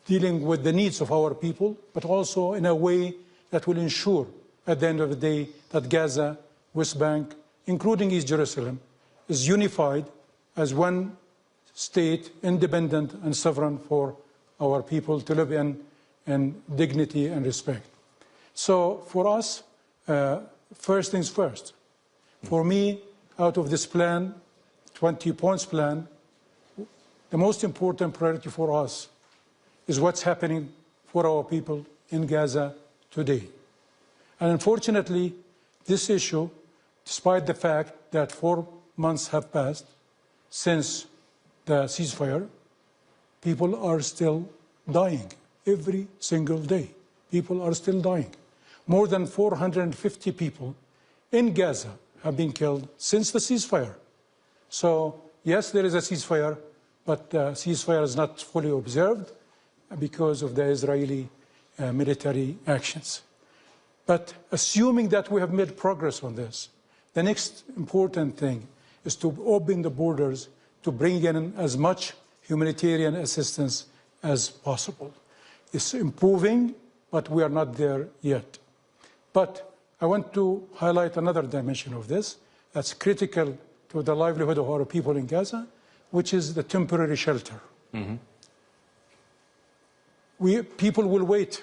dealing with the needs of our people, but also in a way that will ensure, at the end of the day, that Gaza, West Bank, including East Jerusalem, is unified as one state, independent and sovereign for our people to live in dignity and respect. So for us, first things first. For me, out of this plan, 20 points plan, the most important priority for us is what's happening for our people in Gaza today. And unfortunately, this issue, despite the fact that 4 months have passed since the ceasefire, people are still dying every single day. People are still dying. More than 450 people in Gaza have been killed since the ceasefire. So, yes, there is a ceasefire, but the ceasefire is not fully observed because of the Israeli military actions. But assuming that we have made progress on this, the next important thing is to open the borders to bring in as much humanitarian assistance as possible. It's improving, but we are not there yet. But I want to highlight another dimension of this that's critical to the livelihood of our people in Gaza, which is the temporary shelter. Mm-hmm. People will wait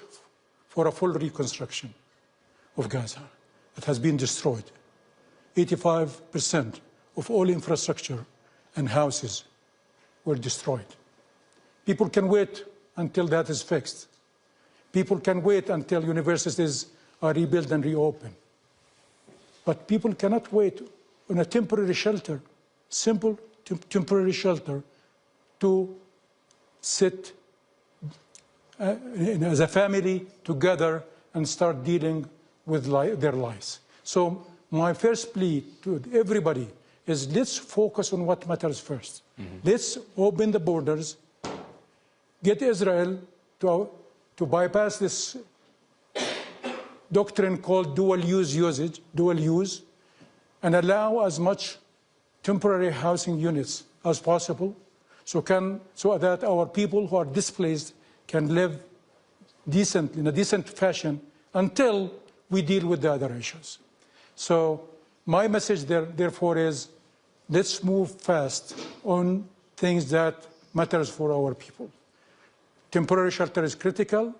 for a full reconstruction of Gaza. It has been destroyed. 85% of all infrastructure and houses were destroyed. People can wait until that is fixed. People can wait until universities are rebuilt and reopened. But people cannot wait on a temporary shelter, simple temporary shelter, to sit as a family together and start dealing with their lives. So my first plea to everybody is let's focus on what matters first. Mm-hmm. Let's open the borders, get Israel to bypass this doctrine called dual use, and allow as much temporary housing units as possible so that our people who are displaced can live in a decent fashion until we deal with the other issues. So my message therefore is let's move fast on things that matters for our people. Temporary shelter is critical.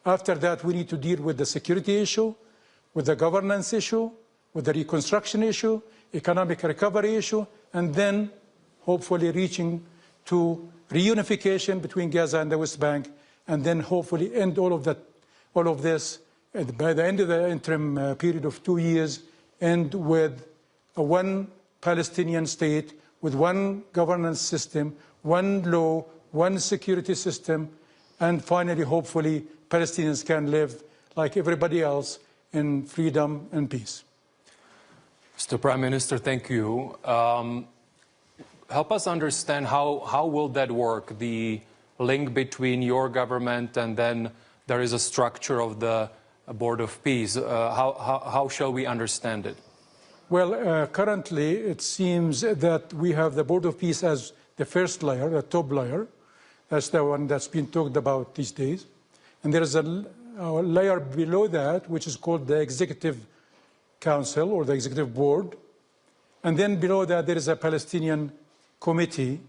After that, we need to deal with the security issue, with the governance issue, with the reconstruction issue, economic recovery issue, and then hopefully reaching to reunification between Gaza and the West Bank, and then hopefully end all of this by the end of the interim period of 2 years, end with a one Palestinian state, with one governance system, one law, one security system, and finally, hopefully, Palestinians can live like everybody else in freedom and peace. Mr. Prime Minister, thank you. Help us understand how will that work, the link between your government and then there is a structure of the Board of Peace. How shall we understand it? Well, currently it seems that we have the Board of Peace as the first layer, the top layer. That's the one that's been talked about these days. And there is a layer below that, which is called the Executive Council or the Executive Board. And then below that, there is a Palestinian committee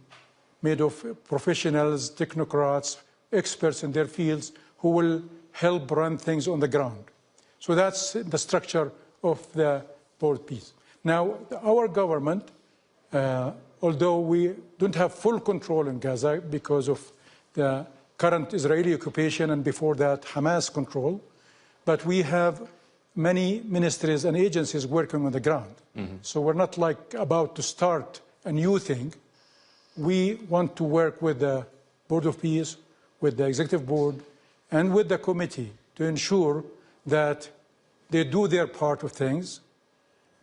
made of professionals, technocrats, experts in their fields who will help run things on the ground. So that's the structure of the Board of Peace. Now, our government, although we don't have full control in Gaza because of the current Israeli occupation and before that Hamas control, but we have many ministries and agencies working on the ground. Mm-hmm. So we're not like about to start a new thing. We want to work with the Board of Peace, with the Executive Board, and with the committee to ensure that they do their part of things,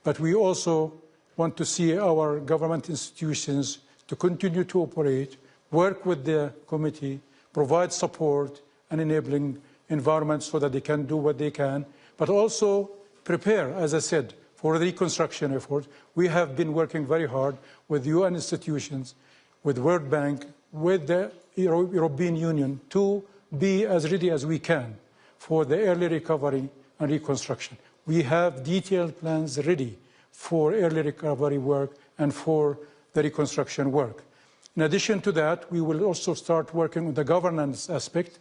but we also want to see our government institutions to continue to operate, work with the committee, provide support and enabling environment so that they can do what they can, but also prepare, as I said, for the reconstruction effort. We have been working very hard with UN institutions, with World Bank, with the European Union to be as ready as we can for the early recovery and reconstruction. We have detailed plans ready for early recovery work and for the reconstruction work. In addition to that, we will also start working on the governance aspect,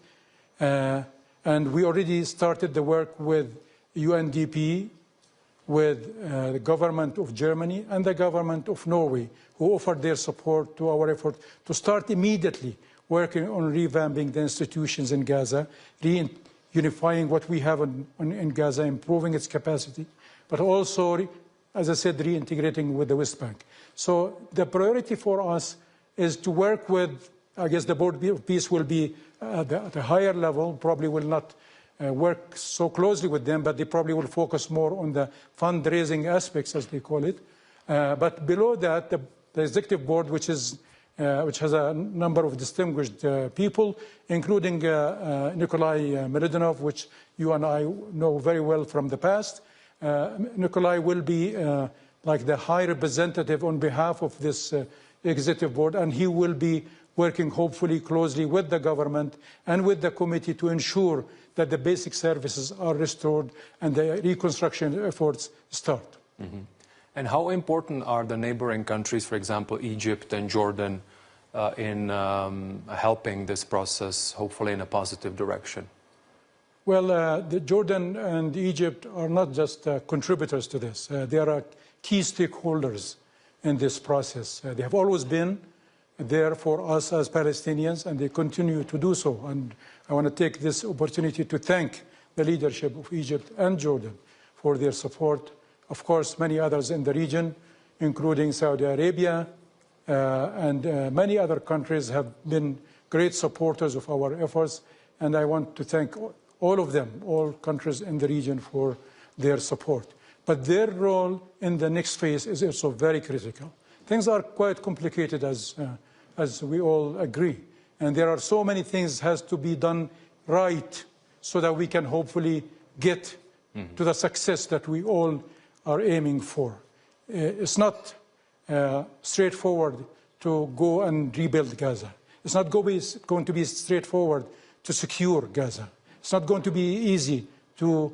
and we already started the work with UNDP, with the government of Germany and the government of Norway, who offered their support to our effort to start immediately working on revamping the institutions in Gaza, unifying what we have in Gaza, improving its capacity, but also, as I said, reintegrating with the West Bank. So the priority for us is to work with, I guess the Board of Peace will be at a higher level, probably will not work so closely with them, but they probably will focus more on the fundraising aspects, as they call it. But below that, the Executive Board, which has a number of distinguished people, including Nikolai Melodinov, which you and I know very well from the past. Nikolai will be like the high representative on behalf of this Executive Board, and he will be working hopefully closely with the government and with the committee to ensure that the basic services are restored and the reconstruction efforts start. Mm-hmm. And how important are the neighboring countries, for example, Egypt and Jordan, in helping this process, hopefully in a positive direction? Well, Jordan and Egypt are not just contributors to this. They are key stakeholders in this process. They have always been there for us as Palestinians, and they continue to do so. And I want to take this opportunity to thank the leadership of Egypt and Jordan for their support. Of course, many others in the region, including Saudi Arabia, and many other countries have been great supporters of our efforts. And I want to thank all of them, all countries in the region, for their support. But their role in the next phase is also very critical. Things are quite complicated, as we all agree. And there are so many things that has to be done right so that we can hopefully get to the success that we all are aiming for. It's not straightforward to go and rebuild Gaza. It's not going to be straightforward to secure Gaza. It's not going to be easy to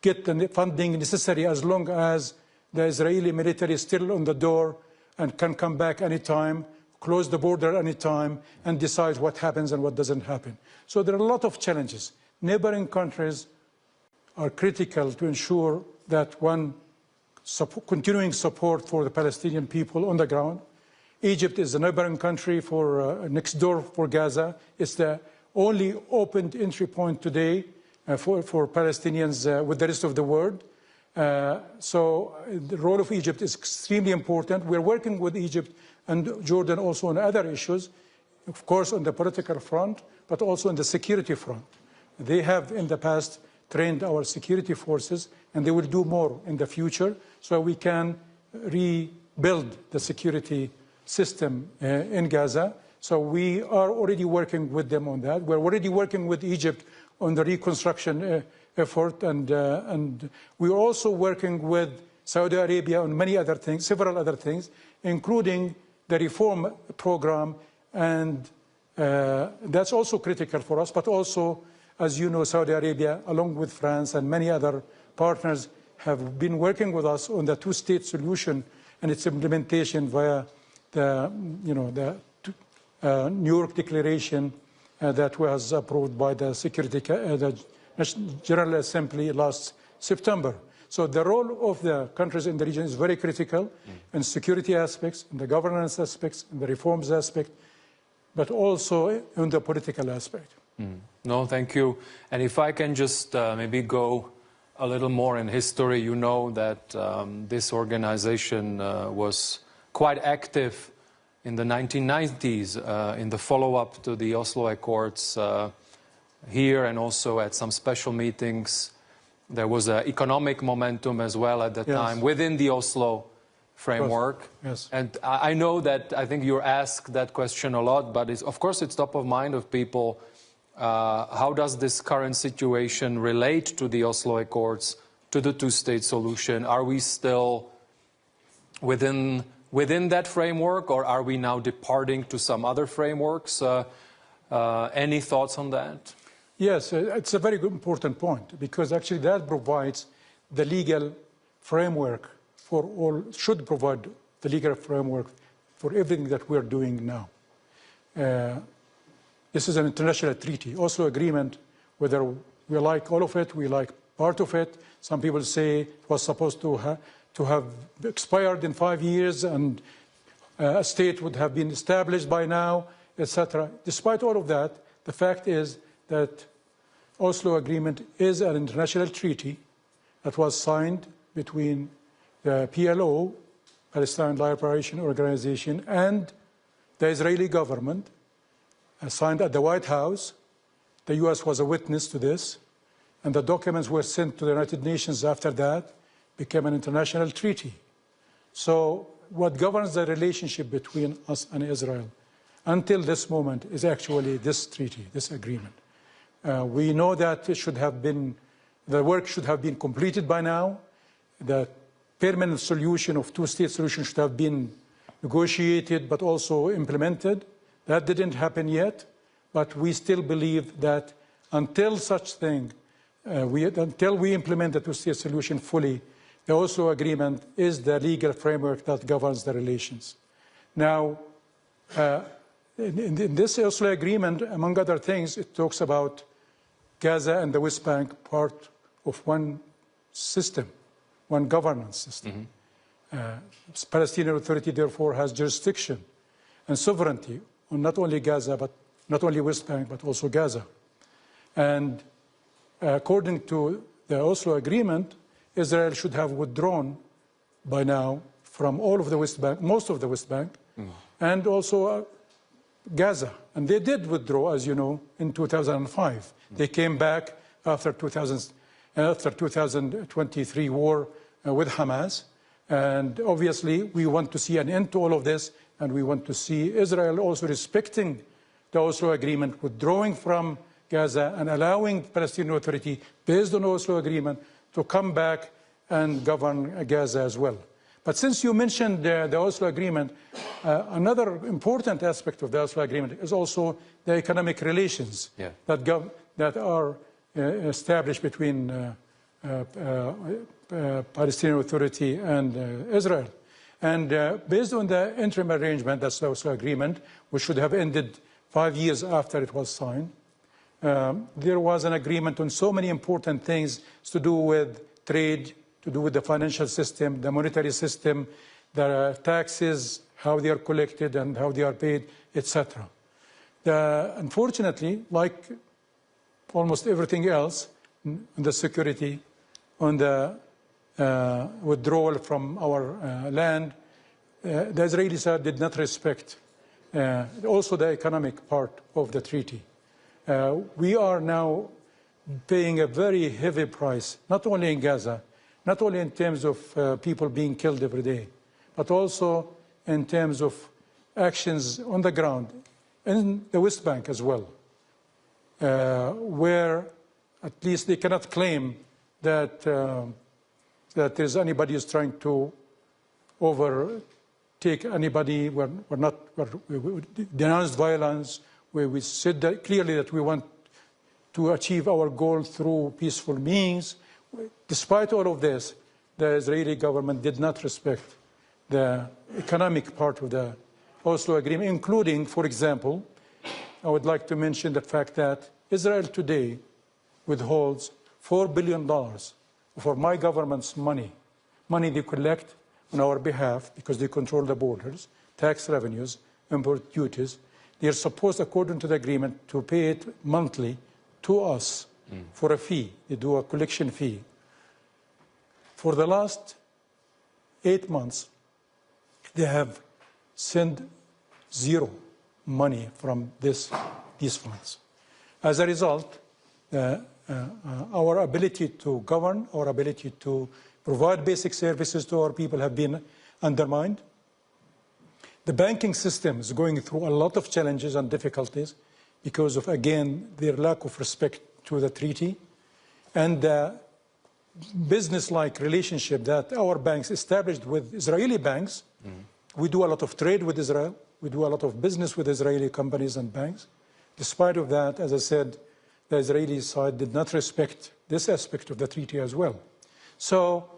get the funding necessary as long as the Israeli military is still on the door and can come back anytime, close the border anytime, and decide what happens and what doesn't happen. So there are a lot of challenges. Neighboring countries are critical to ensure that continuing support for the Palestinian people on the ground. Egypt is a neighboring country next door for Gaza. It's the only open entry point today for Palestinians with the rest of the world. So the role of Egypt is extremely important. We're working with Egypt and Jordan also on other issues, of course on the political front, but also on the security front. They have in the past trained our security forces, and they will do more in the future so we can rebuild the security system in Gaza. So we are already working with them on that. We're already working with Egypt on the reconstruction effort, and we're also working with Saudi Arabia on many other things, several other things, including the reform program, and that's also critical for us. But also, as you know, Saudi Arabia, along with France and many other partners, have been working with us on the two-state solution and its implementation via the New York Declaration that was approved by the General Assembly last September. So the role of the countries in the region is very critical in security aspects, in the governance aspects, in the reforms aspect, but also in the political aspect. No, thank you. And if I can just maybe go a little more in history, you know that this organization was quite active in the 1990s in the follow-up to the Oslo Accords here, and also at some special meetings. There was an economic momentum as well at that time within the Oslo framework. Yes. And I know that I think you're asked that question a lot, but of course it's top of mind of people. How does this current situation relate to the Oslo Accords, to the two-state solution? Are we still within that framework, or are we now departing to some other frameworks? Any thoughts on that? Yes, it's a very good, important point, because actually that provides the legal framework for all, should provide the legal framework for everything that we're doing now. This is an international treaty. Oslo Agreement, whether we like all of it, we like part of it. Some people say it was supposed to have expired in 5 years and a state would have been established by now, etc. Despite all of that, the fact is that Oslo Agreement is an international treaty that was signed between the PLO, Palestine Liberation Organization, and the Israeli government, signed at the White House. The US was a witness to this, and the documents were sent to the United Nations after that, became an international treaty. So what governs the relationship between us and Israel until this moment is actually this treaty, this agreement. We know that it should have been, the work should have been completed by now. The permanent solution of two-state solution should have been negotiated but also implemented. That didn't happen yet, but we still believe that until such thing, until we implement the two-state solution fully, the Oslo Agreement is the legal framework that governs the relations. Now, in this Oslo Agreement, among other things, it talks about Gaza and the West Bank part of one system, one governance system. Palestinian Authority, therefore, has jurisdiction and sovereignty on not only Gaza, but not only West Bank, but also Gaza. And according to the Oslo Agreement, Israel should have withdrawn by now from all of the West Bank, most of the West Bank, and also Gaza. And they did withdraw, as you know, in 2005. They came back after 2023 war with Hamas. And obviously, we want to see an end to all of this, and we want to see Israel also respecting the Oslo Agreement, withdrawing from Gaza and allowing the Palestinian Authority, based on the Oslo Agreement, to come back and govern Gaza as well. But since you mentioned the Oslo Agreement, another important aspect of the Oslo Agreement is also the economic relations that are established between Palestinian Authority and Israel. And based on the interim arrangement, that's the Oslo Agreement, which should have ended 5 years after it was signed, there was an agreement on so many important things to do with trade, to do with the financial system, the monetary system, the taxes, how they are collected and how they are paid, etc. Unfortunately, like almost everything else, on the security, on the withdrawal from our land, the Israeli side did not respect also the economic part of the treaty. We are now paying a very heavy price, not only in Gaza, not only in terms of people being killed every day, but also in terms of actions on the ground, in the West Bank as well, where at least they cannot claim that that there's anybody who's trying to overtake anybody. We denounced violence, where we said that clearly that we want to achieve our goal through peaceful means. Despite all of this, the Israeli government did not respect the economic part of the Oslo Agreement, including, for example, I would like to mention the fact that Israel today withholds $4 billion for my government's money they collect on our behalf because they control the borders, tax revenues, import duties. They are supposed, according to the agreement, to pay it monthly to us for a fee. They do a collection fee. For the last 8 months, they have sent zero money from these funds. As a result, our ability to govern, our ability to provide basic services to our people have been undermined. The banking system is going through a lot of challenges and difficulties because of, again, their lack of respect to the treaty and the business-like relationship that our banks established with Israeli banks. We do a lot of trade with Israel. We do a lot of business with Israeli companies and banks. Despite of that, as I said, the Israeli side did not respect this aspect of the treaty as well. So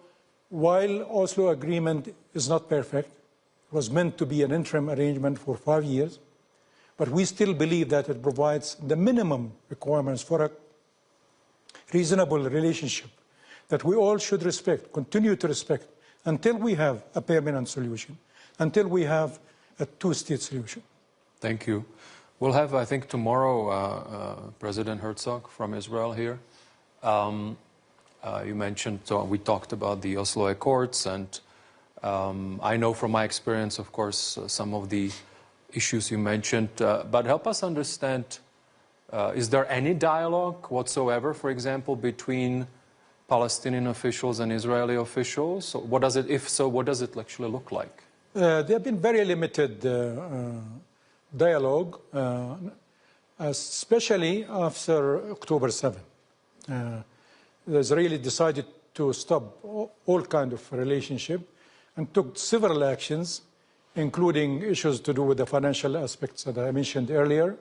while Oslo agreement is not perfect, it was meant to be an interim arrangement for 5 years, but we still believe that it provides the minimum requirements for a reasonable relationship that we all should respect, continue to respect, until we have a permanent solution, until we have a two-state solution. Thank you. We'll have, I think, tomorrow President Herzog from Israel here. You mentioned, we talked about the Oslo Accords, and I know from my experience, of course, some of the issues you mentioned, but help us understand, is there any dialogue whatsoever, for example, between Palestinian officials and Israeli officials? So what does it, if so, what does it actually look like? There have been very limited dialogue, especially after October 7. The Israeli decided to stop all kind of relationship and took several actions, including issues to do with the financial aspects that I mentioned earlier.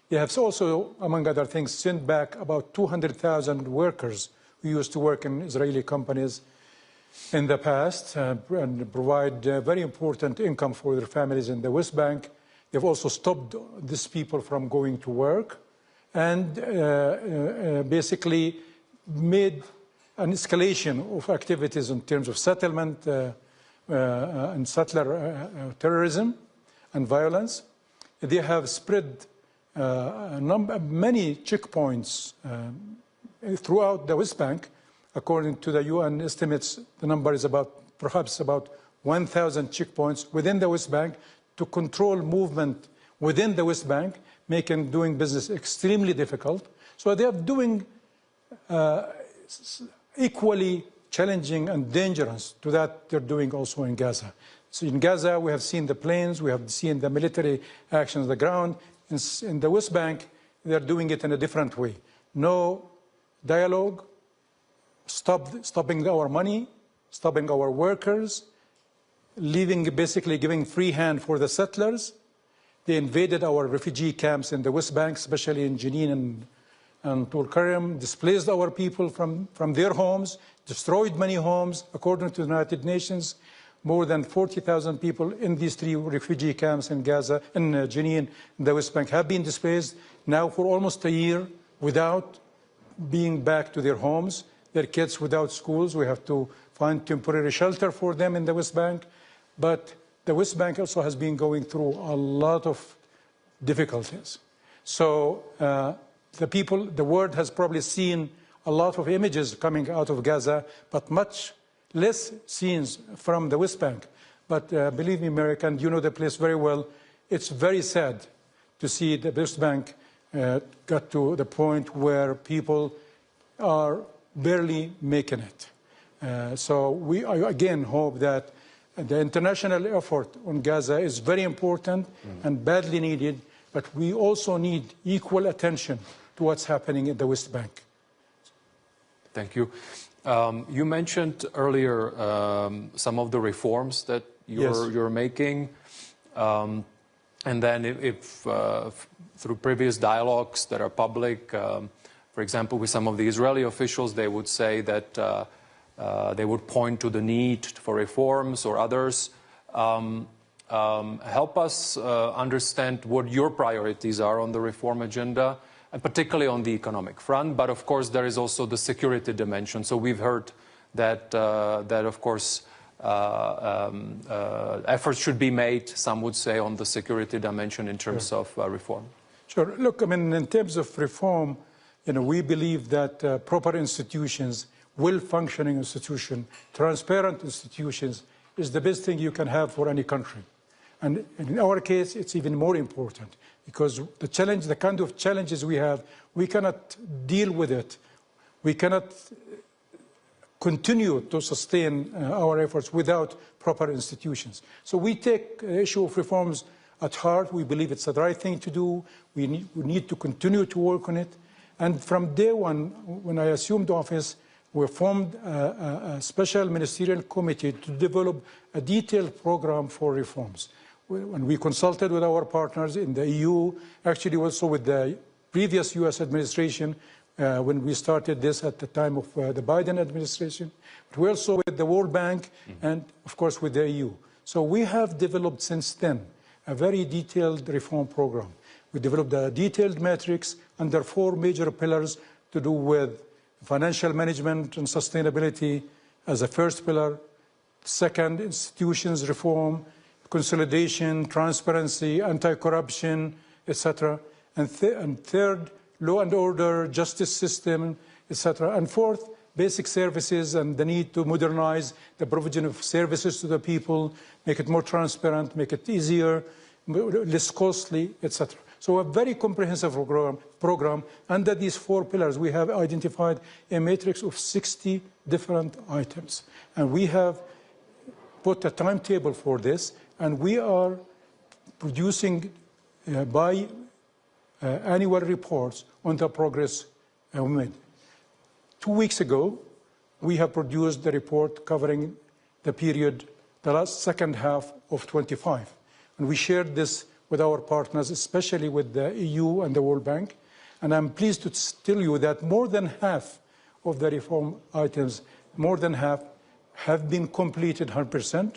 They have also, among other things, sent back about 200,000 workers who used to work in Israeli companies in the past and provide very important income for their families in the West Bank. They've also stopped these people from going to work and basically made an escalation of activities in terms of settlement and settler terrorism and violence. They have spread many checkpoints throughout the West Bank. According to the UN estimates, the number is perhaps about 1,000 checkpoints within the West Bank to control movement within the West Bank, making doing business extremely difficult. So they are doing equally challenging and dangerous to that they're doing also in Gaza. So in Gaza, we have seen the planes, we have seen the military actions on the ground. In the West Bank, they're doing it in a different way. No dialogue, stopping our money, stopping our workers, basically giving free hand for the settlers. They invaded our refugee camps in the West Bank, especially in Jenin and Tulkarem, displaced our people from their homes, destroyed many homes. According to the United Nations, more than 40,000 people in these 3 refugee camps in Gaza, in Jenin, in the West Bank, have been displaced now for almost a year without being back to their homes. Their kids without schools. We have to find temporary shelter for them in the West Bank. But the West Bank also has been going through a lot of difficulties. So the world has probably seen a lot of images coming out of Gaza, but much less scenes from the West Bank. But believe me, American, you know the place very well. It's very sad to see the West Bank got to the point where people are barely making it. So I again hope that the international effort on Gaza is very important and badly needed, but we also need equal attention to what's happening in the West Bank. Thank you. You mentioned earlier some of the reforms that you're making, and then if through previous dialogues that are public, for example, with some of the Israeli officials, they would say that they would point to the need for reforms or others. Help us understand what your priorities are on the reform agenda, and particularly on the economic front. But of course, there is also the security dimension. So we've heard that, of course, efforts should be made, some would say, on the security dimension in terms of reform. Sure. Look, I mean, in terms of reform, we believe that proper institutions, well-functioning institutions, transparent institutions is the best thing you can have for any country. And in our case, it's even more important because the kind of challenges we have, we cannot deal with it. We cannot continue to sustain our efforts without proper institutions. So we take the issue of reforms at heart. We believe it's the right thing to do. We need to continue to work on it. And from day one, when I assumed office, we formed a special ministerial committee to develop a detailed program for reforms. When we consulted with our partners in the EU, actually also with the previous US administration, when we started this at the time of the Biden administration, but we also with the World Bank and, of course, with the EU. So we have developed since then a very detailed reform program. We developed a detailed matrix under 4 major pillars to do with financial management and sustainability as a first pillar. Second, institutions reform, consolidation, transparency, anti-corruption, etc. And third, law and order, justice system, etc. And fourth, basic services and the need to modernize the provision of services to the people, make it more transparent, make it easier, less costly, etc. So a very comprehensive program. Under these 4 pillars, we have identified a matrix of 60 different items. And we have put a timetable for this, and we are producing annual reports on the progress we made. 2 weeks ago, we have produced the report covering the period, the second half of 25. And we shared this with our partners, especially with the EU and the World Bank. And I'm pleased to tell you that more than half of the reform items, more than half, have been completed 100%.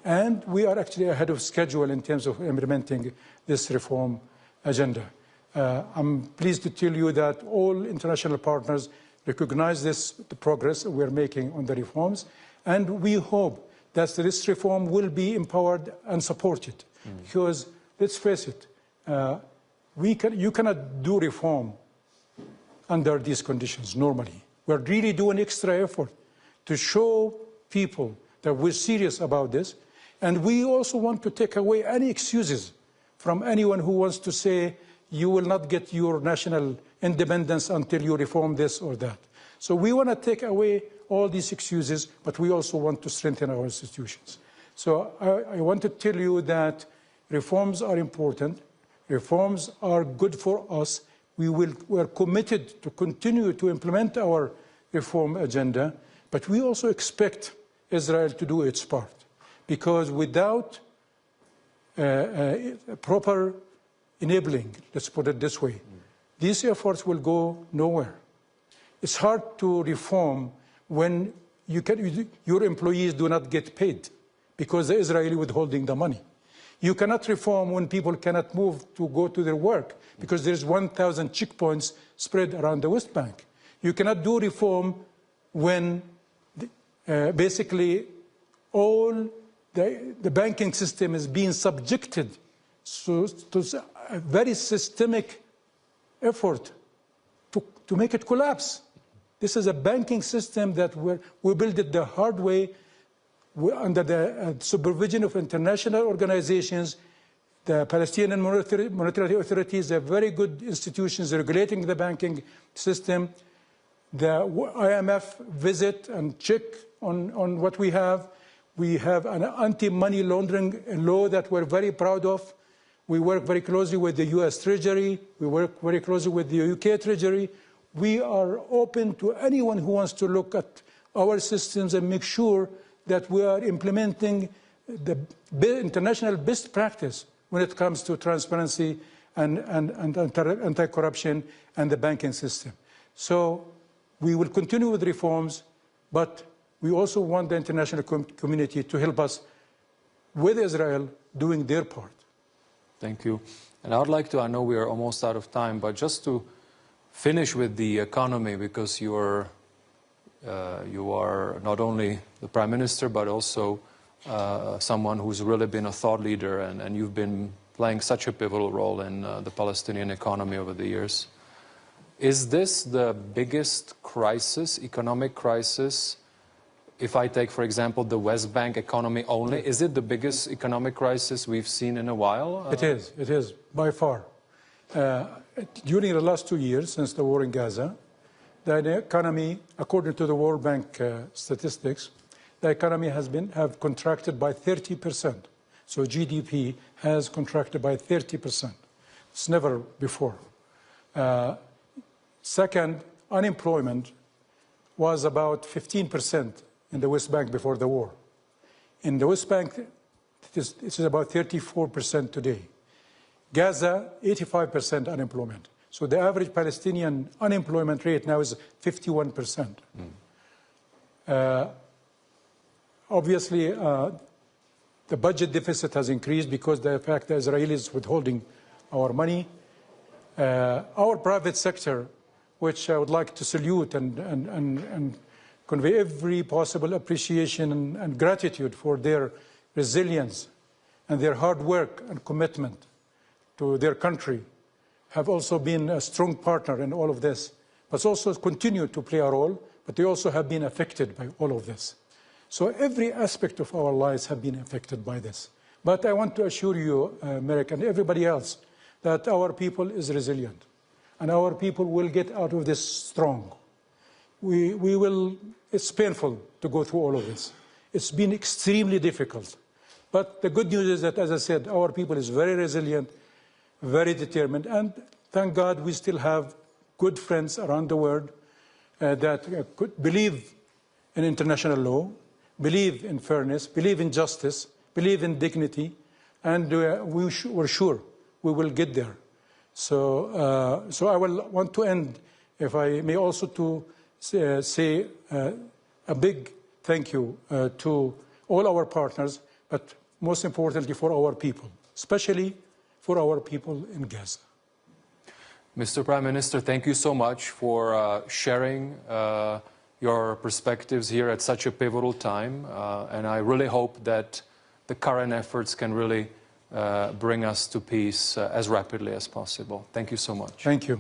And we are actually ahead of schedule in terms of implementing this reform agenda. I'm pleased to tell you that all international partners recognize the progress we're making on the reforms. And we hope that this reform will be empowered and supported. Because let's face it, you cannot do reform under these conditions normally. We're really doing extra effort to show people that we're serious about this. And we also want to take away any excuses from anyone who wants to say, you will not get your national independence until you reform this or that. So we want to take away all these excuses, but we also want to strengthen our institutions. So I want to tell you that reforms are important. Reforms are good for us. We're committed to continue to implement our reform agenda, but we also expect Israel to do its part. Because without proper enabling, let's put it this way, these efforts will go nowhere. It's hard to reform when your employees do not get paid because the Israeli withholding the money. You cannot reform when people cannot move to go to their work because there's 1,000 checkpoints spread around the West Bank. You cannot do reform when basically all the banking system is being subjected to a very systemic effort to make it collapse. This is a banking system that we built it the hard way under the supervision of international organizations. The Palestinian Monetary Authority is a very good institutions regulating the banking system. The IMF visit and check on what we have. We have an anti-money laundering law that we're very proud of. We work very closely with the US Treasury. We work very closely with the UK Treasury. We are open to anyone who wants to look at our systems and make sure that we are implementing the international best practice when it comes to transparency and anti-corruption and the banking system. So we will continue with reforms, but we also want the international community to help us with Israel doing their part. Thank you. And I would like to, I know we are almost out of time, but just to finish with the economy, because you are not only the Prime Minister, but also someone who's really been a thought leader, and you've been playing such a pivotal role in the Palestinian economy over the years. Is this the biggest crisis, economic crisis? If I take, for example, the West Bank economy only, is it the biggest economic crisis we've seen in a while? It is, by far. During the last 2 years, since the war in Gaza, the economy, according to the World Bank statistics, the economy have contracted by 30%. So GDP has contracted by 30%. It's never before. Second, unemployment was about 15% in the West Bank before the war. In the West Bank, it is about 34% today. Gaza, 85% unemployment. So the average Palestinian unemployment rate now is 51%. Obviously, the budget deficit has increased because the fact that Israel is withholding our money. Our private sector, which I would like to salute and convey every possible appreciation and gratitude for their resilience and their hard work and commitment to their country, have also been a strong partner in all of this, but also continue to play a role, but they also have been affected by all of this. So every aspect of our lives have been affected by this. But I want to assure you, Merrick, and everybody else, that our people is resilient, and our people will get out of this strong. It's painful to go through all of this. It's been extremely difficult. But the good news is that, as I said, our people is very resilient, very determined, and thank God we still have good friends around the world that could believe in international law, believe in fairness, believe in justice, believe in dignity, and we're sure we will get there. So I will want to end, if I may, also to say a big thank you to all our partners, but most importantly for our people, especially for our people in Gaza. Mr. Prime Minister, thank you so much for sharing your perspectives here at such a pivotal time. And I really hope that the current efforts can really bring us to peace as rapidly as possible. Thank you so much. Thank you.